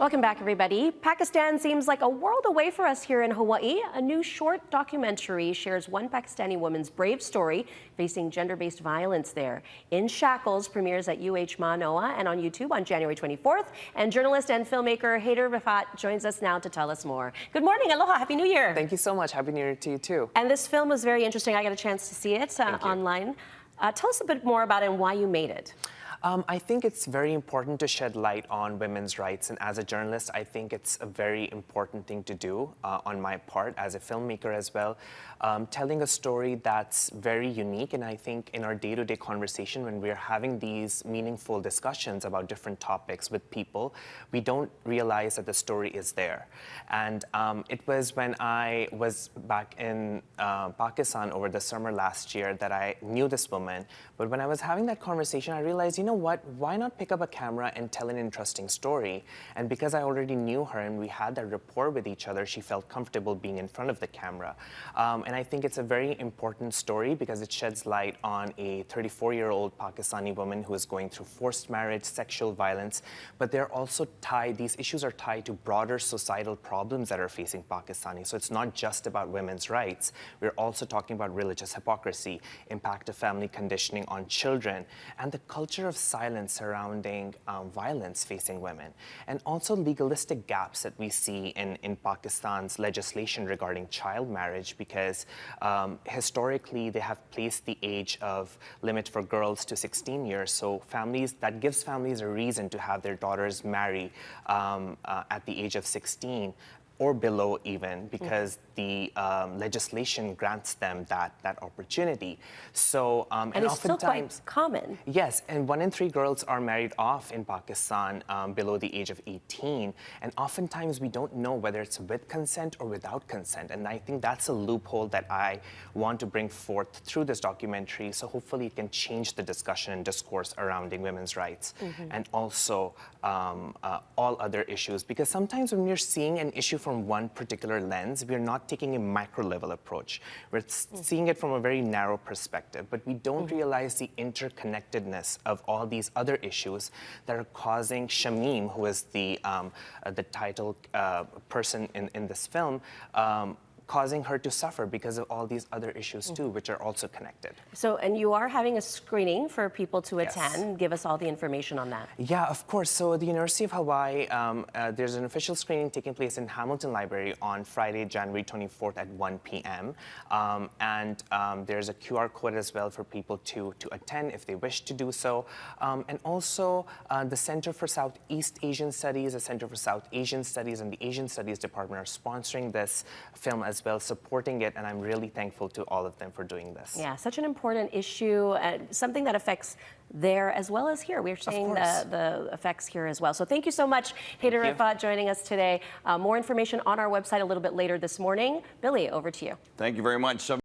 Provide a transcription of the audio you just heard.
Welcome back, everybody. Pakistan seems like a world away for us here in Hawaii. A new short documentary shares one Pakistani woman's brave story facing gender-based violence there. In Shackles premieres at UH Manoa and on YouTube on January 24th. And journalist and filmmaker Haider Rifat joins us now to tell us more. Good morning, aloha, Happy New Year. Thank you so much. Happy New Year to you too. And this film was very interesting. I got a chance to see it online. Tell us a bit more about it and why you made it. I think it's very important to shed light on women's rights, and as a journalist, I think it's a very important thing to do on my part as a filmmaker as well. Telling a story that's very unique, and I think in our day-to-day conversation when we're having these meaningful discussions about different topics with people, we don't realize that the story is there. And it was when I was back in Pakistan over the summer last year that I knew this woman, but when I was having that conversation, I realized, you know what, why not pick up a camera and tell an interesting story? And because I already knew her and we had that rapport with each other, she felt comfortable being in front of the camera. And I think it's a very important story because it sheds light on a 34-year-old Pakistani woman who is going through forced marriage, sexual violence, but they're also tied, these issues are tied to broader societal problems that are facing Pakistani. So it's not just about women's rights. We're also talking about religious hypocrisy, impact of family conditioning on children, and the culture of silence surrounding violence facing women, and also legalistic gaps that we see in Pakistan's legislation regarding child marriage, because historically they have placed the age of limit for girls to 16 years. So families, that gives families a reason to have their daughters marry at the age of 16 or below even, because the legislation grants them that opportunity. So and it's still quite common. Yes, and 1 in 3 girls are married off in Pakistan below the age of 18, and oftentimes we don't know whether it's with consent or without consent, and I think that's a loophole that I want to bring forth through this documentary, so hopefully it can change the discussion and discourse surrounding women's rights, and also all other issues, because sometimes when we're seeing an issue from one particular lens, we're not taking a micro-level approach. We're seeing it from a very narrow perspective, but we don't realize the interconnectedness of all these other issues that are causing Shamim, who is the title person in this film, causing her to suffer because of all these other issues too, which are also connected. So, and you are having a screening for people to attend. Give us all the information on that. Yeah, of course. So the University of Hawaii, there's an official screening taking place in Hamilton Library on Friday, January 24th at 1 p.m. There's a QR code as well for people to attend if they wish to do so. And also the Center for Southeast Asian Studies, the Center for South Asian Studies, and the Asian Studies Department are sponsoring this film as well, supporting it, and I'm really thankful to all of them for doing this. Yeah, such an important issue, something that affects there as well as here. We're seeing the effects here as well. So thank you so much, Haider Rifat, joining us today. More information on our website a little bit later this morning. Billy, over to you. Thank you very much.